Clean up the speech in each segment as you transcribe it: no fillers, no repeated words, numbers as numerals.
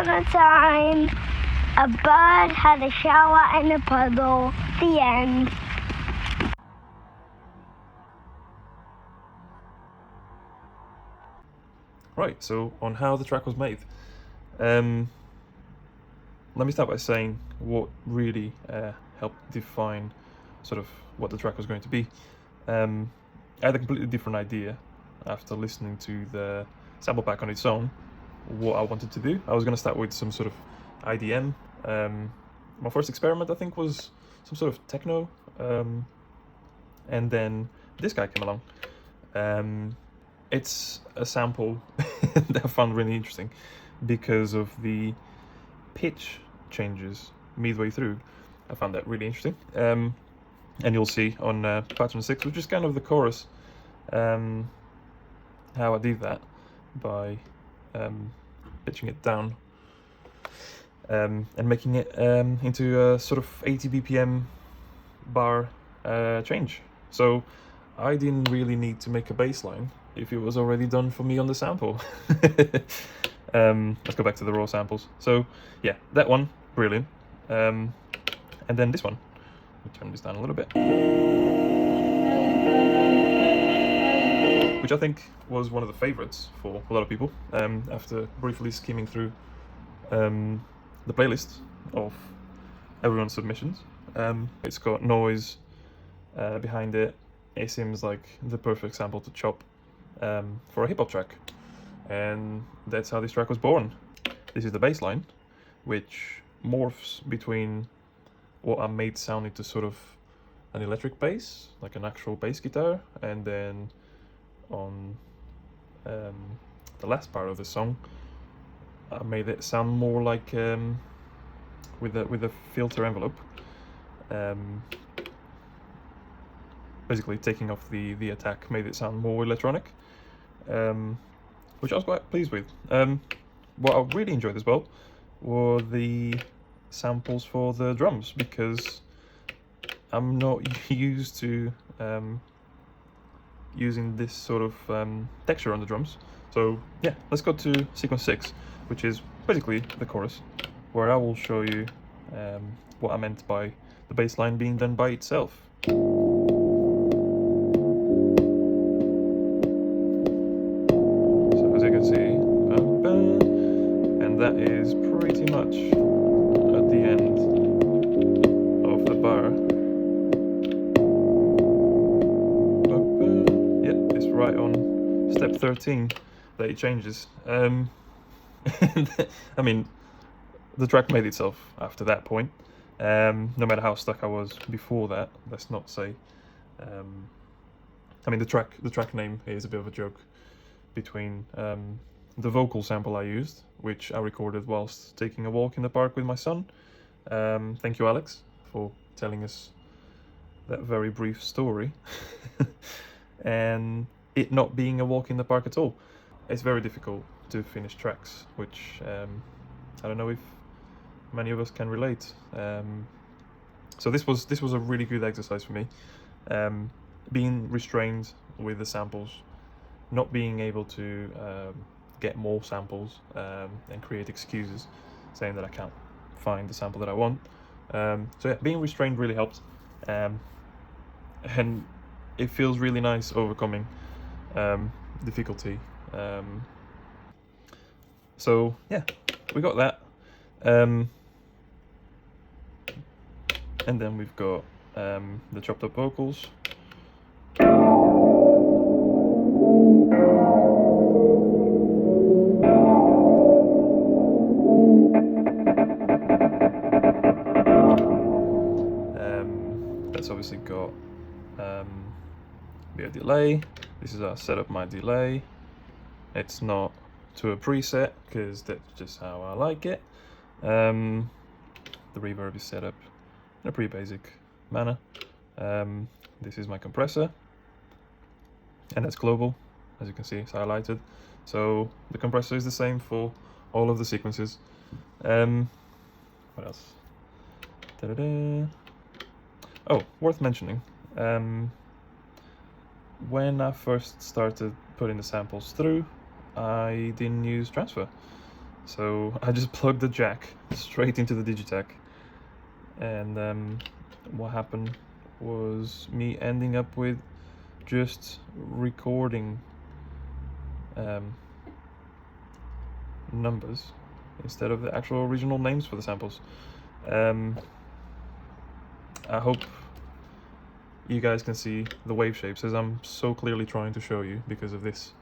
upon a time, a bird had a shower and a puddle. The end. Right, so on how the track was made. Let me start by saying what really helped define sort of what the track was going to be. I had a completely different idea after listening to the sample pack on its own, what I wanted to do. I was going to start with some sort of IDM. My first experiment, I think, was some sort of techno, and then this guy came along. It's a sample that I found really interesting because of the pitch changes midway through. I found that really interesting. And you'll see on pattern 6, which is kind of the chorus, how I did that by pitching it down and making it into a sort of 80 BPM bar change. So I didn't really need to make a bass line if it was already done for me on the sample. Let's go back to the raw samples. So yeah, that one, brilliant. And then this one, let me turn this down a little bit, which I think was one of the favorites for a lot of people, after briefly skimming through the playlist of everyone's submissions. It's got noise behind it. It seems like the perfect sample to chop for a hip-hop track, and that's how this track was born. This is the bass line, which morphs between what I made sound into sort of an electric bass, like an actual bass guitar, and then on the last part of the song I made it sound more like with a filter envelope, basically taking off the attack made it sound more electronic, which I was quite pleased with. What I really enjoyed as well were the samples for the drums, because I'm not used to using this sort of texture on the drums. So yeah, let's go to sequence 6, which is basically the chorus, where I will show you what I meant by the bass line being done by itself. That is pretty much at the end of the bar. Yep, it's right on step 13 that it changes. I mean, the track made itself after that point. No matter how stuck I was before that, let's not say. I mean, the track name is a bit of a joke between the vocal sample I used, which I recorded whilst taking a walk in the park with my son. Thank you, Alex, for telling us that very brief story. And it not being a walk in the park at all. It's very difficult to finish tracks, which I don't know if many of us can relate. So this was a really good exercise for me. Being restrained with the samples, not being able to get more samples and create excuses saying that I can't find the sample that I want. So yeah, being restrained really helped, and it feels really nice overcoming difficulty. So yeah, we got that, and then we've got the chopped up vocals. That's obviously got a bit of delay. This is how I set up my delay. It's not to a preset because that's just how I like it. The reverb is set up in a pretty basic manner. This is my compressor, and that's global, as you can see, it's highlighted. So the compressor is the same for all of the sequences. What else? Da-da-da. Oh, worth mentioning, when I first started putting the samples through, I didn't use transfer. So I just plugged the jack straight into the Digitech, and what happened was me ending up with just recording numbers instead of the actual original names for the samples. I hope you guys can see the wave shapes, as I'm so clearly trying to show you because of this,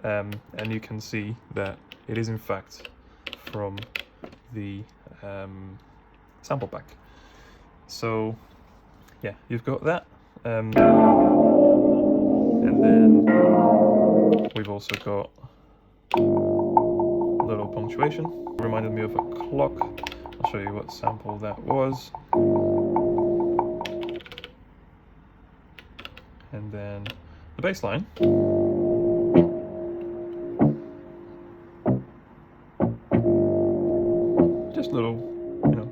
and you can see that it is in fact from the sample pack. So yeah, you've got that, and then we've also got a little punctuation. Reminded me of a clock. I'll show you what sample that was. And then the bass line. Just little, you know,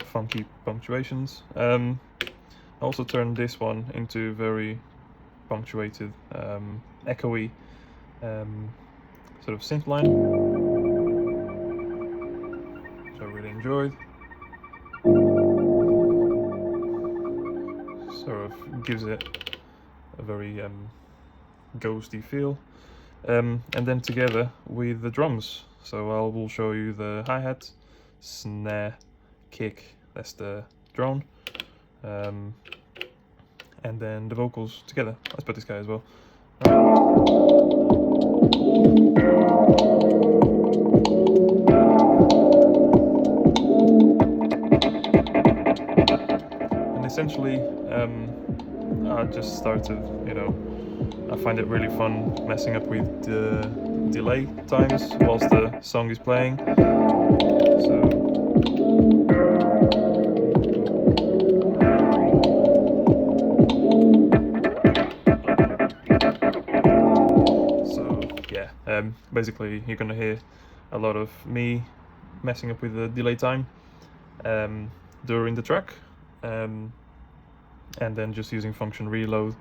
funky punctuations. I also turned this one into very punctuated, echoey sort of synth line, which I really enjoyed. Sort of gives it a very ghosty feel, and then together with the drums. So I will show you the hi-hat, snare, kick, that's the drone, and then the vocals together. Let's put this guy as well. And essentially, I just started, you know, I find it really fun messing up with the delay times whilst the song is playing. So yeah, basically you're gonna hear a lot of me messing up with the delay time during the track, and then just using function reload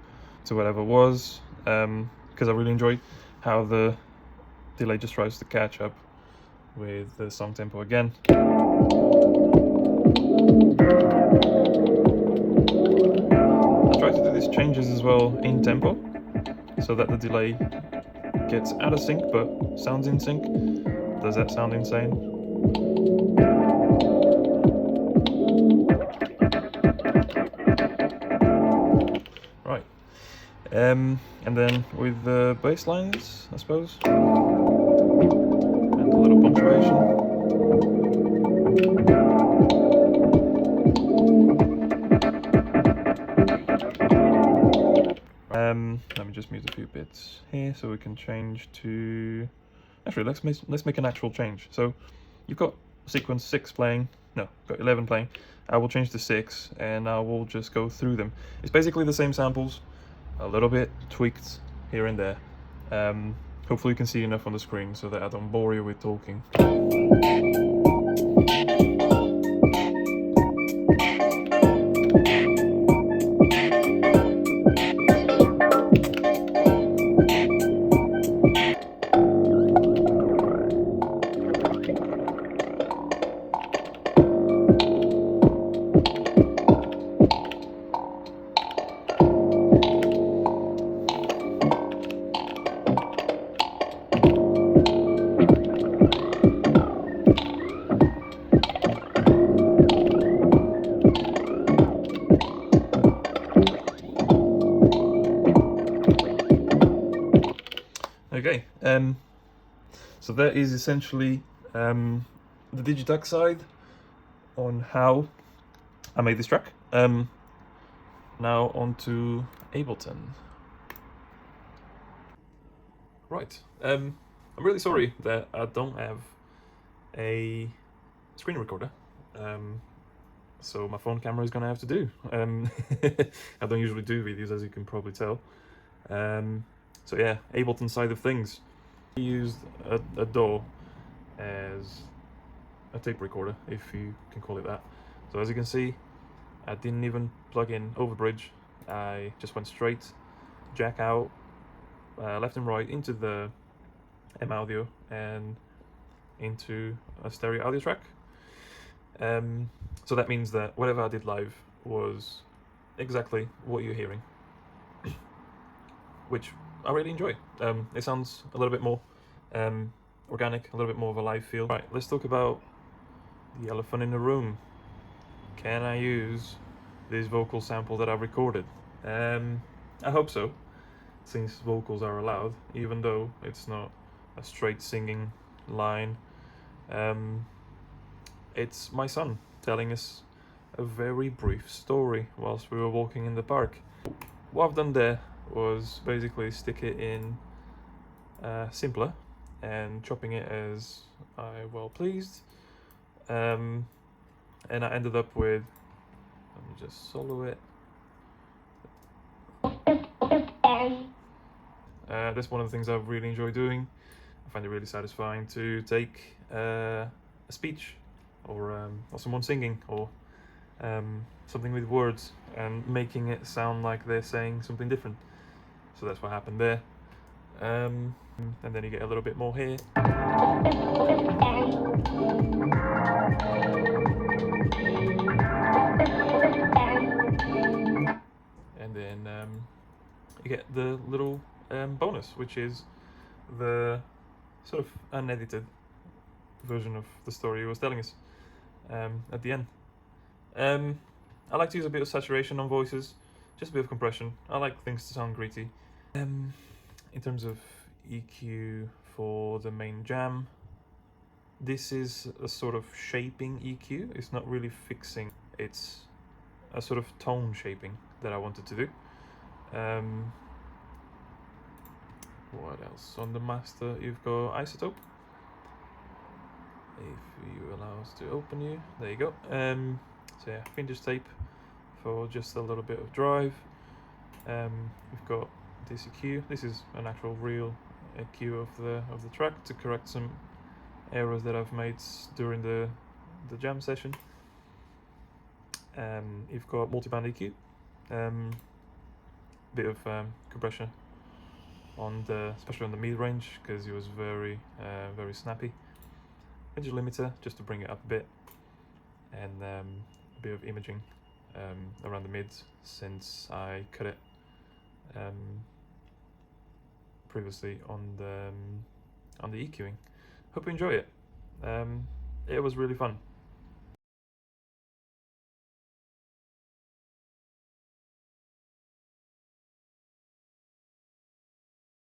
to whatever was, because I really enjoy how the delay just tries to catch up with the song tempo again. I try to do these changes as well in tempo, so that the delay gets out of sync but sounds in sync. Does that sound insane? Right. And then with the bass lines, I suppose, and a little punctuation. Let me just mute a few bits here so we can change to... Actually, let's make an actual change. So you've got sequence 6 playing, no, got 11 playing. I will change to 6 and I will just go through them. It's basically the same samples, a little bit tweaked here and there. Hopefully you can see enough on the screen so that I don't bore you with talking. Okay, so that is essentially the Digitech side on how I made this track. Now on to Ableton. Right, I'm really sorry that I don't have a screen recorder, so my phone camera is gonna have to do. I don't usually do videos, as you can probably tell. So yeah, Ableton side of things. I used a DAW as a tape recorder, if you can call it that. So as you can see, I didn't even plug in overbridge. I just went straight, jack out, left and right into the M audio and into a stereo audio track. So that means that whatever I did live was exactly what you're hearing, which I really enjoy. It sounds a little bit more organic, a little bit more of a live feel. Right, let's talk about the elephant in the room. Can I use this vocal sample that I've recorded? I hope so, since vocals are allowed, even though it's not a straight singing line. It's my son telling us a very brief story whilst we were walking in the park. What I've done there was basically stick it in simpler and chopping it as I well pleased. And I ended up with, let me just solo it. That's one of the things I really enjoy doing. I find it really satisfying to take a speech or someone singing or something with words and making it sound like they're saying something different. So that's what happened there. And then you get a little bit more here. And then you get the little bonus, which is the sort of unedited version of the story he was telling us at the end. I like to use a bit of saturation on voices, just a bit of compression. I like things to sound gritty. In terms of EQ for the main jam, this is a sort of shaping EQ. It's not really fixing, it's a sort of tone shaping that I wanted to do. What else? On the master, you've got isotope. If you allow us to open you, there you go. So yeah, vintage tape for just a little bit of drive. We've got this EQ. This is an actual real EQ of the track to correct some errors that I've made during the jam session. You've got multi-band EQ, bit of compression on especially on the mid range, because it was very snappy. Edge limiter just to bring it up a bit, and a bit of imaging around the mids since I cut it previously on the EQing. Hope you enjoy it. It was really fun.